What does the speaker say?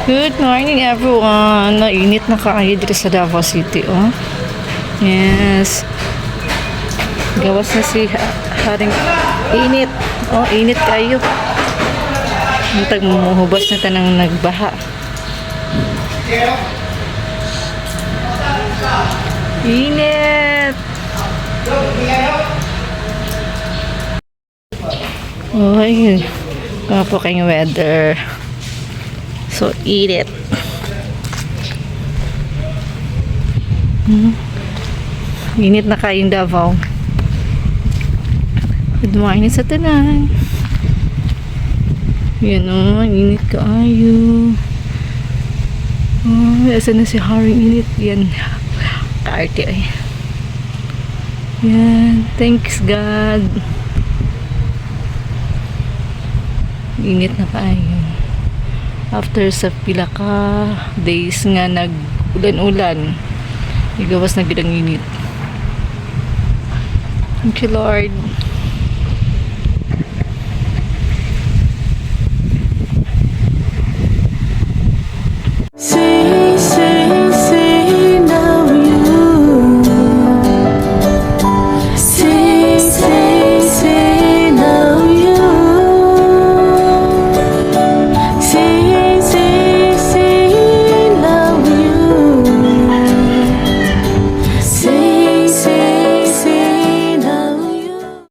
Good morning everyone. Nainit na kaayo dito sa Davao City, oh. Yes. Gawas na si Haring init. Oh, init kayo. Muntag mumuhubas na tanang nagbaha. Init. Oh, ayun. Kapo kayong weather. So, eat it. Init na kayong Davao. Good morning sa tanan. Yan o, init kaayo. Oh, asa na si Haring init. Yan. Kaarte ay. Yan. Thanks God. Init na kaayo. After sa pila ka days nga nag-ulan-ulan, igawas na gidang init. Thank you Lord.